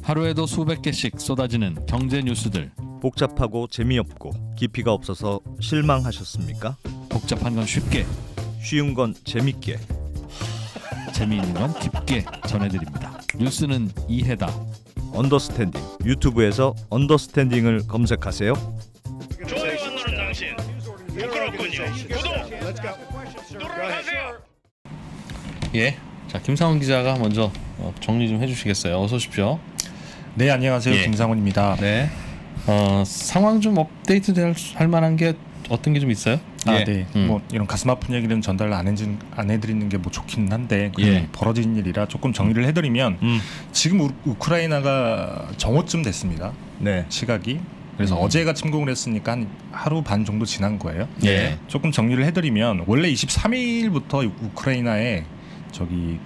하루에도 수백 개씩 쏟아지는 경제 뉴스들. 복잡하고 재미없고 깊이가 없어서 실망하셨습니까? 복잡한 건 쉽게, 쉬운 건 재밌게, 재미있는 건 깊게 전해드립니다. 뉴스는 이해다. 언더스탠딩. 유튜브에서 언더스탠딩을 검색하세요. 좋아요 안 누른 당신 부끄럽군요. 구독 누르세요. 예, 자 김상훈 기자가 먼저 정리 좀 해주시겠어요? 어서 오십시오. 네, 안녕하세요. 예. 김상훈입니다. 네. 상황 좀 업데이트 할 만한 게 어떤 게 좀 있어요? 아, 네. 뭐 이런 가슴 아픈 얘기는 전달 안 해드리는 게 뭐 좋긴 한데 그냥 벌어진 일이라 조금 정리를 해드리면 지금 우크라이나가 정오쯤 됐습니다. 네. 시각이. 그래서 어제가 침공을 했으니까 한 하루 반 정도 지난 거예요. 예. 조금 정리를 해드리면 원래 23일부터 우크라이나에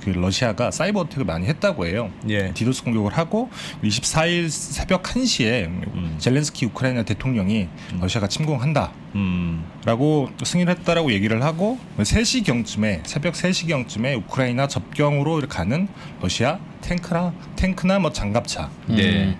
그 러시아가 사이버 어택을 많이 했다고 해요. 예. 디도스 공격을 하고 24일 새벽 1시에 젤렌스키 우크라이나 대통령이 러시아가 침공한다 라고 승인을 했다라고 얘기를 하고 3시경쯤에 새벽 3시경쯤에 우크라이나 접경으로 가는 러시아 탱크나 뭐 장갑차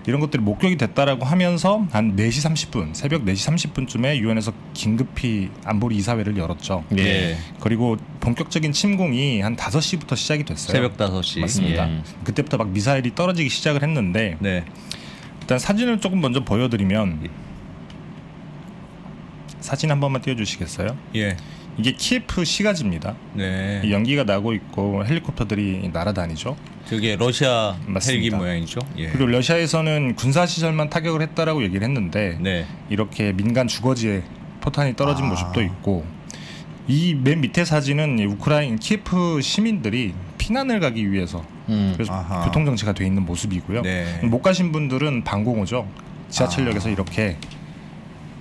이런 것들이 목격이 됐다라고 하면서 한 4시 30분 새벽 4시 30분쯤에 유엔에서 긴급히 안보리 이사회를 열었죠. 예. 그리고 본격적인 침공이 한 5시부터 시작이 됐어요. 새벽 5시. 맞습니다. 그때부터 막 미사일이 떨어지기 시작을 했는데 네. 일단 사진을 조금 먼저 보여드리면 사진 한 번만 띄워주시겠어요? 예. 이게 키예프 시가지입니다. 네. 연기가 나고 있고 헬리콥터들이 날아다니죠. 그게 러시아 맞습니다. 헬기 모양이죠. 예. 그리고 러시아에서는 군사시설만 타격을 했다라고 얘기를 했는데 네. 이렇게 민간 주거지에 포탄이 떨어진 모습도 있고 이 맨 밑에 사진은 우크라이나 키예프 시민들이 피난을 가기 위해서 그래서 교통정체가 돼 있는 모습이고요. 네. 못 가신 분들은 방공호죠. 지하철역에서 이렇게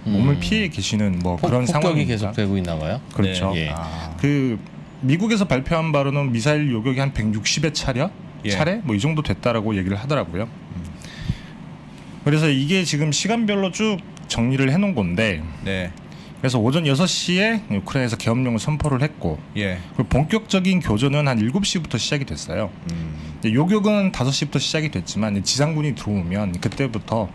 몸을 피해 계시는 뭐 그런 상황이 폭격이 계속되고 있나 봐요. 그렇죠. 네. 예. 그 미국에서 발표한 바로는 미사일 요격이 한 160여 차례 뭐 이 정도 됐다라고 얘기를 하더라고요. 그래서 이게 지금 시간별로 쭉 정리를 해놓은 건데 네. 그래서 오전 6시에 우크라이나에서 계엄령을 선포를 했고 예. 그리고 본격적인 교전은 한 7시부터 시작이 됐어요. 요격은 5시부터 시작이 됐지만 지상군이 들어오면 그때부터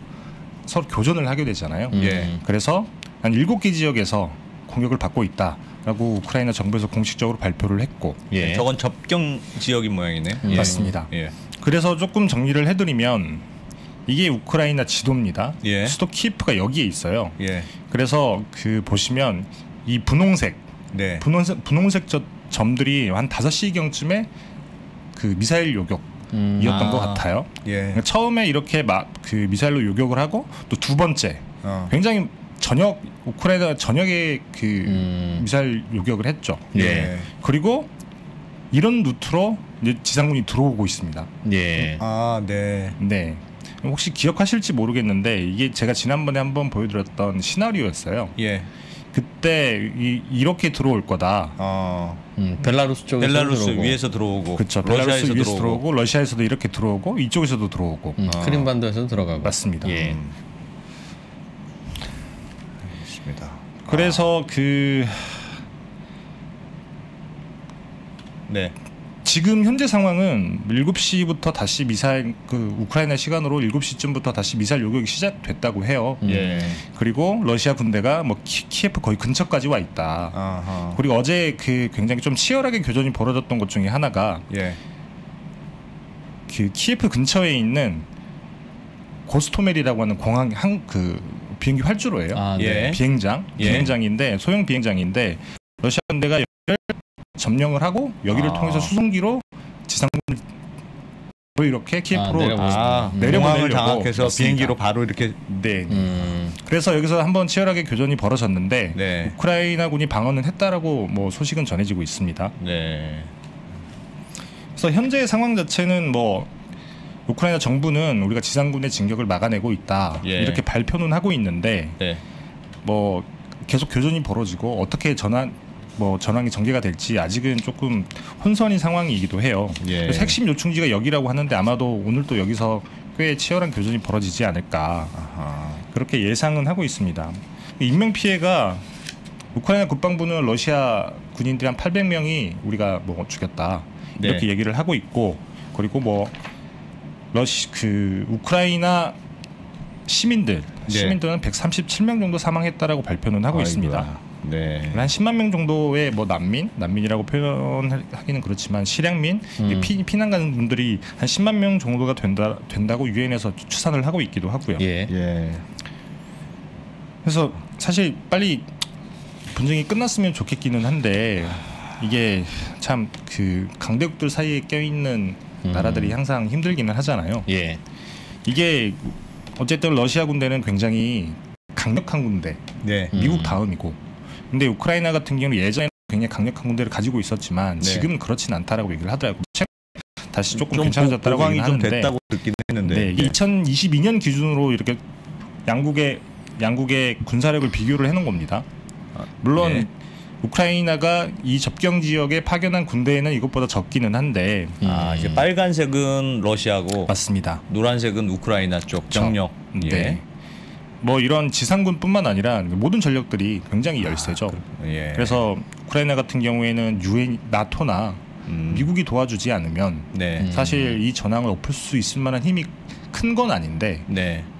서로 교전을 하게 되잖아요. 예. 그래서 한 7개 지역에서 공격을 받고 있다라고 우크라이나 정부에서 공식적으로 발표를 했고 예. 저건 접경 지역인 모양이네. 맞습니다. 예. 그래서 조금 정리를 해드리면 이게 우크라이나 지도입니다. 예. 수도 키예프가 여기에 있어요. 예. 그래서 그 보시면 이 분홍색 네. 분홍색 점들이 한 5시경쯤에 그 미사일 요격이었던 것 같아요. 예. 그러니까 처음에 이렇게 막 그 미사일로 요격을 하고 또 두 번째 굉장히 우크라이나 전역에 그 미사일 요격을 했죠. 예. 그리고 이런 루트로 이제 지상군이 들어오고 있습니다. 예. 아, 네. 네. 혹시 기억하실지 모르겠는데 이게 제가 지난번에 한번 보여드렸던 시나리오였어요. 예. 그때 이렇게 들어올 거다. 벨라루스 쪽에서 벨라루스 들어오고. 위에서 들어오고, 그렇죠. 벨라루스 위에서 들어오고, 러시아에서도 이렇게 들어오고, 이쪽에서도 들어오고. 크림반도에서도 들어가고. 맞습니다. 예. 맞습니다. 그래서 네. 지금 현재 상황은 7시부터 다시 미사일 우크라이나 시간으로 7시쯤부터 다시 미사일 요격이 시작됐다고 해요. 예. 그리고 러시아 군대가 뭐 키예프 거의 근처까지 와 있다. 아하. 그리고 어제 굉장히 좀 치열하게 교전이 벌어졌던 것 중에 하나가 예. 키예프 근처에 있는 고스토멜이라고 하는 공항 비행기 활주로예요. 아, 네. 비행장인데 소형 비행장인데 러시아 군대가 여기를 점령을 하고 여기를 통해서 수송기로 지상군을 이렇게 키예프로 내려보내려고 장악해서 비행기로 바로 이렇게. 네. 그래서 여기서 한번 치열하게 교전이 벌어졌는데 네. 우크라이나군이 방어는 했다라고 뭐 소식은 전해지고 있습니다. 네. 그래서 현재의 상황 자체는 뭐 우크라이나 정부는 우리가 지상군의 진격을 막아내고 있다 이렇게 발표는 하고 있는데 뭐 계속 교전이 벌어지고 어떻게 전황이 전개가 될지 아직은 조금 혼선인 상황이기도 해요. 그래서 핵심 요충지가 여기라고 하는데 아마도 오늘 또 여기서 꽤 치열한 교전이 벌어지지 않을까 그렇게 예상은 하고 있습니다. 인명 피해가 우크라이나 국방부는 러시아 군인들이 한 800명이 우리가 뭐 죽였다 이렇게 얘기를 하고 있고 그리고 뭐 우크라이나 시민들은 137명 정도 사망했다라고 발표는 하고 있습니다. 네. 한 10만 명 정도의 뭐 난민이라고 표현하기는 그렇지만 실향민, 피난 가는 분들이 한 10만 명 정도가 된다고 유엔에서 추산을 하고 있기도 하고요. 예. 그래서 사실 빨리 분쟁이 끝났으면 좋겠기는 한데 이게 참 그 강대국들 사이에 껴있는 나라들이 항상 힘들기는 하잖아요. 예. 이게 어쨌든 러시아 군대는 굉장히 강력한 군대, 미국 다음이고, 근데 우크라이나 같은 경우는 예전에 굉장히 강력한 군대를 가지고 있었지만 지금은 그렇진 않다라고 얘기를 하더라고요. 다시 조금 괜찮아졌다고 보강이 좀 하는데, 됐다고 듣긴 했는데, 2022년 기준으로 이렇게 양국의 군사력을 비교를 해놓은 겁니다. 물론 우크라이나가 이 접경 지역에 파견한 군대에는 이것보다 적기는 한데, 이제 빨간색은 러시아고, 맞습니다. 노란색은 우크라이나 쪽 정력. 뭐 이런 지상군뿐만 아니라 모든 전력들이 굉장히 열세죠. 그래서 우크라이나 같은 경우에는 유엔, 나토나 미국이 도와주지 않으면 사실 이 전황을 엎을 수 있을 만한 힘이 큰 건 아닌데,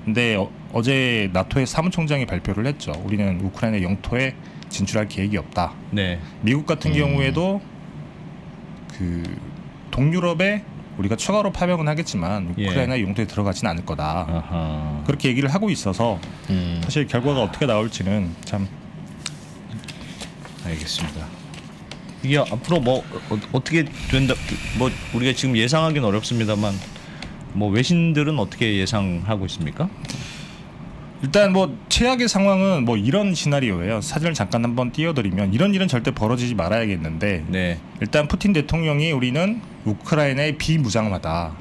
근데 어제 나토의 사무총장이 발표를 했죠. 우리는 우크라이나 영토에 진출할 계획이 없다. 미국 같은 경우에도 그 동유럽에 우리가 추가로 파병은 하겠지만 우크라이나 영토에 들어가진 않을 거다. 그렇게 얘기를 하고 있어서 사실 결과가 어떻게 나올지는 참. 알겠습니다. 이게 앞으로 뭐 어떻게 된다, 뭐 우리가 지금 예상하기는 어렵습니다만, 뭐 외신들은 어떻게 예상하고 있습니까? 일단 뭐 최악의 상황은 뭐 이런 시나리오예요. 사진을 잠깐 한번 띄워드리면 이런 일은 절대 벌어지지 말아야겠는데, 일단 푸틴 대통령이 우리는 우크라이나의 비무장화다.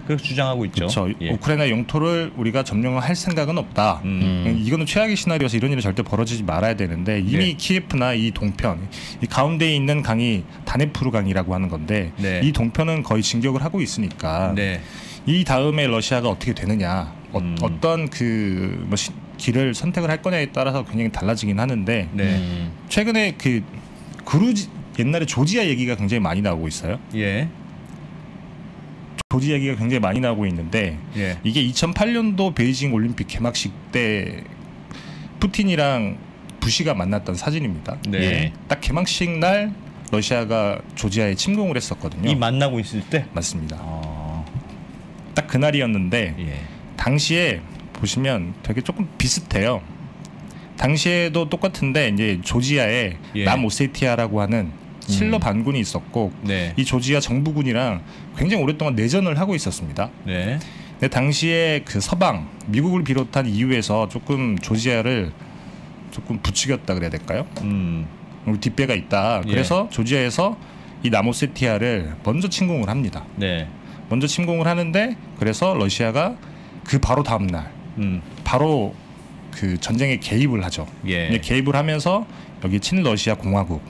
그렇게 주장하고 있죠. 그렇죠. 우크라이나 영토를 우리가 점령을 할 생각은 없다. 이거는 최악의 시나리오여서 이런 일은 절대 벌어지지 말아야 되는데, 이미 키예프나 이 동편, 이 가운데에 있는 강이 다네프루 강이라고 하는 건데, 이 동편은 거의 진격을 하고 있으니까 이 다음에 러시아가 어떻게 되느냐, 어떤 그 뭐 길을 선택을 할 거냐에 따라서 굉장히 달라지긴 하는데, 최근에 그 옛날에 조지아 얘기가 굉장히 많이 나오고 있어요. 조지아 얘기가 굉장히 많이 나오고 있는데, 이게 2008년도 베이징 올림픽 개막식 때 푸틴이랑 부시가 만났던 사진입니다. 딱 개막식 날 러시아가 조지아에 침공을 했었거든요. 이 만나고 있을 때? 맞습니다. 딱 그날이었는데 당시에 보시면 되게 조금 비슷해요. 당시에도 똑같은데 이제 조지아에 남오세티아라고 하는 칠러 반군이 있었고, 이 조지아 정부군이랑 굉장히 오랫동안 내전을 하고 있었습니다. 근데 당시에 그 서방, 미국을 비롯한 EU에서 조금 조지아를 조금 부추겼다 그래야 될까요? 우리 뒷배가 있다. 그래서 조지아에서 이 남오세티아를 먼저 침공을 합니다. 먼저 침공을 하는데, 그래서 러시아가 그 바로 다음 날 바로 그 전쟁에 개입을 하죠. 개입을 하면서 여기 친러시아 공화국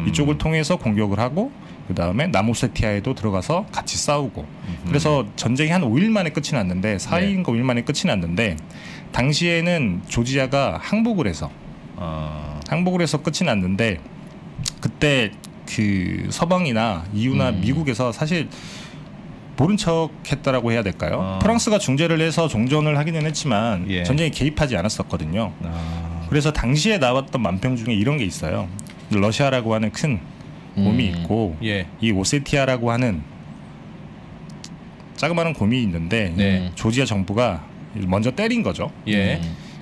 이쪽을 통해서 공격을 하고, 그 다음에 남오세티아에도 들어가서 같이 싸우고, 그래서 전쟁이 한 5일 만에 끝이 났는데, 4일인가 5일 만에 끝이 났는데, 당시에는 조지아가 항복을 해서 끝이 났는데, 그때 그 서방이나 EU나 미국에서 사실 모른 척 했다라고 해야 될까요? 프랑스가 중재를 해서 종전을 하기는 했지만 전쟁에 개입하지 않았었거든요. 그래서 당시에 나왔던 만평 중에 이런 게 있어요. 러시아라고 하는 큰 곰이 있고, 이 오세티아라고 하는 자그마한 곰이 있는데, 조지아 정부가 먼저 때린 거죠.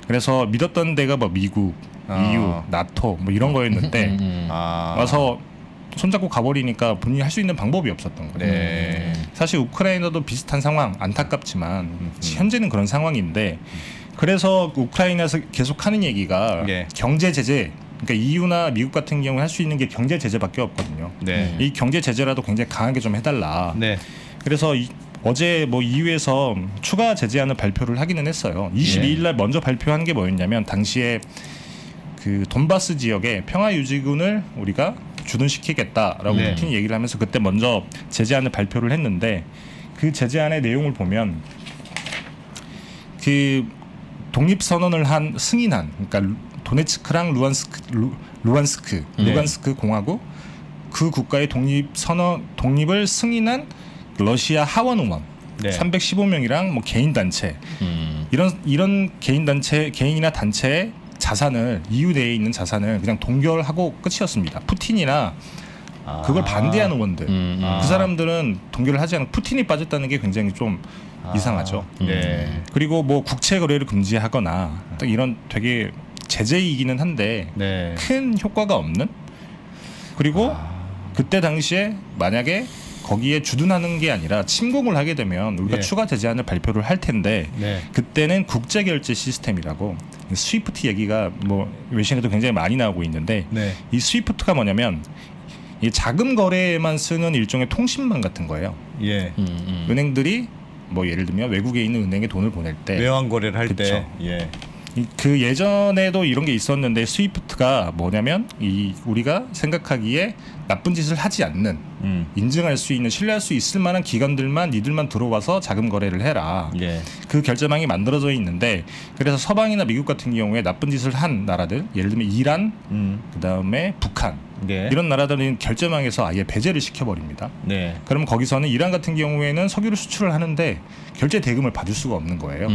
그래서 믿었던 데가 뭐 미국, EU, 나토 뭐 이런 거였는데, 와서 손잡고 가버리니까 본인이 할 수 있는 방법이 없었던 거예요. 사실 우크라이나도 비슷한 상황, 안타깝지만 현재는 그런 상황인데, 그래서 우크라이나에서 계속 하는 얘기가 경제 제재, 그러니까 EU나 미국 같은 경우에 할 수 있는 게 경제 제재밖에 없거든요. 이 경제 제재라도 굉장히 강하게 좀 해달라. 그래서 어제 뭐 EU에서 추가 제재안을 발표를 하기는 했어요. 22일 날 먼저 발표한 게 뭐였냐면, 당시에 그 돈바스 지역에 평화 유지군을 우리가 주둔시키겠다라고 푸틴이 얘기를 하면서 그때 먼저 제재안을 발표를 했는데, 그 제재안의 내용을 보면 그 독립선언을 승인한, 그러니까 도네츠크랑 루간스크 공화국, 그 국가의 독립을 승인한 러시아 하원 의원, 네. 315명이랑 뭐 개인 단체 이런 개인 단체 개인이나 단체의 자산을 EU 내에 있는 자산을 그냥 동결하고 끝이었습니다. 푸틴이나 그걸 반대하는 원들 그 사람들은 동결을 하지 않고 푸틴이 빠졌다는 게 굉장히 좀 이상하죠. 네. 그리고 뭐 국채 거래를 금지하거나 이런 되게 제재이기는 한데 네. 큰 효과가 없는. 그리고 그때 당시에 만약에 거기에 주둔하는 게 아니라 침공을 하게 되면 우리가 네. 추가 제재안을 발표를 할 텐데 네. 그때는 국제 결제 시스템이라고 스위프트 얘기가 뭐 외신에도 굉장히 많이 나오고 있는데 네. 이 스위프트가 뭐냐면 이 자금 거래에만 쓰는 일종의 통신망 같은 거예요. 예. 은행들이 뭐 예를 들면 외국에 있는 은행에 돈을 보낼 때 외환 거래를 할 때 예. 그 예전에도 이런 게 있었는데 스위프트가 뭐냐면 이 우리가 생각하기에 나쁜 짓을 하지 않는 인증할 수 있는 신뢰할 수 있을 만한 기관들만 니들만 들어와서 자금 거래를 해라. 예. 그 결제망이 만들어져 있는데 그래서 서방이나 미국 같은 경우에 나쁜 짓을 한 나라들 예를 들면 이란 그다음에 북한 네. 이런 나라들은 결제망에서 아예 배제를 시켜버립니다. 네. 그럼 거기서는 이란 같은 경우에는 석유를 수출을 하는데 결제 대금을 받을 수가 없는 거예요.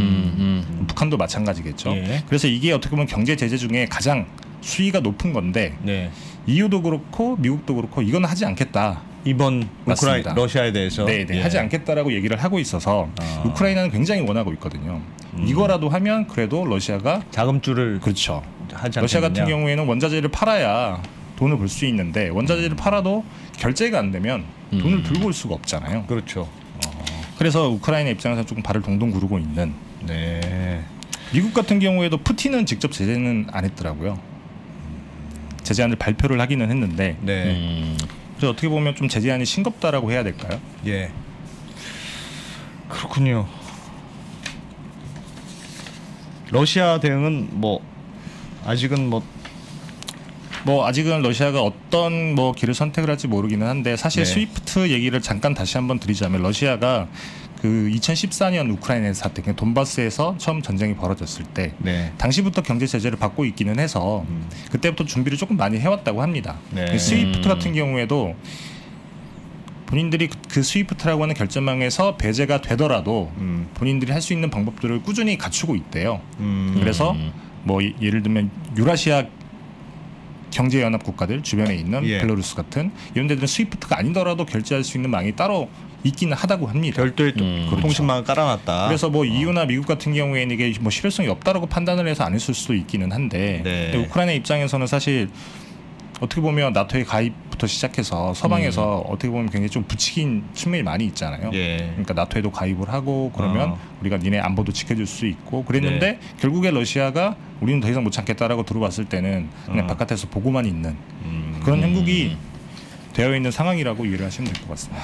북한도 마찬가지겠죠. 예. 그래서 이게 어떻게 보면 경제 제재 중에 가장 수위가 높은 건데 네. EU도 그렇고 미국도 그렇고 이건 하지 않겠다. 이번 맞습니다. 러시아에 대해서 네네, 예. 하지 않겠다라고 얘기를 하고 있어서 우크라이나는 굉장히 원하고 있거든요. 이거라도 하면 그래도 러시아가 자금줄을 그렇죠. 하지 않겠느냐. 러시아 같은 경우에는 원자재를 팔아야 돈을 벌 수 있는데 원자재를 팔아도 결제가 안 되면 돈을 들고 올 수가 없잖아요. 그렇죠. 그래서 우크라이나 입장에서 조금 발을 동동 구르고 있는. 네. 미국 같은 경우에도 푸틴은 직접 제재는 안 했더라고요. 제재안을 발표를 하기는 했는데. 네. 그래서 어떻게 보면 좀 제재안이 싱겁다라고 해야 될까요? 예. 그렇군요. 러시아 대응은 뭐 아직은 뭐 아직은 러시아가 어떤 뭐 길을 선택을 할지 모르기는 한데 사실 네. 스위프트 얘기를 잠깐 다시 한번 드리자면 러시아가 그 2014년 우크라이나 사태, 그러니까 돈바스에서 처음 전쟁이 벌어졌을 때 네. 당시부터 경제 제재를 받고 있기는 해서 그때부터 준비를 조금 많이 해왔다고 합니다. 네. 스위프트 같은 경우에도 본인들이 그 스위프트라고 하는 결제망에서 배제가 되더라도 본인들이 할 수 있는 방법들을 꾸준히 갖추고 있대요. 그래서 뭐 예를 들면 유라시아 경제연합 국가들 주변에 있는 예. 벨라루스 같은 이런 데들은 스위프트가 아니더라도 결제할 수 있는 망이 따로 있기는 하다고 합니다. 별도의 통신망을 깔아놨다. 그래서 뭐 EU나 미국 같은 경우에는 이게 뭐 실효성이 없다라고 판단을 해서 안 했을 수도 있기는 한데 네. 근데 우크라이나 입장에서는 사실 어떻게 보면 나토의 가입부터 시작해서 서방에서 어떻게 보면 굉장히 좀 부추긴 측면이 많이 있잖아요. 예. 그러니까 나토에도 가입을 하고 그러면 우리가 니네 안보도 지켜줄 수 있고 그랬는데 네. 결국에 러시아가 우리는 더 이상 못 참겠다라고 들어왔을 때는 그냥 바깥에서 보고만 있는 그런 형국이 되어 있는 상황이라고 이해를 하시면 될 것 같습니다.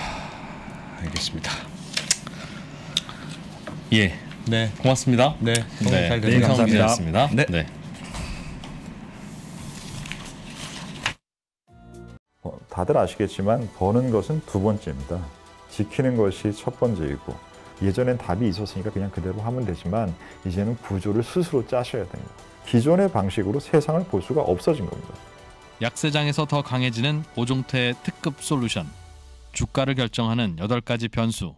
알겠습니다. 예. 네. 고맙습니다. 네. 네. 잘 네, 됐습니다. 감사합니다. 기자였습니다. 네. 네. 다들 아시겠지만 버는 것은 두 번째입니다. 지키는 것이 첫 번째이고 예전엔 답이 있었으니까 그냥 그대로 하면 되지만 이제는 구조를 스스로 짜셔야 됩니다. 기존의 방식으로 세상을 볼 수가 없어진 겁니다. 약세장에서 더 강해지는 오종태의 특급 솔루션. 주가를 결정하는 8가지 변수.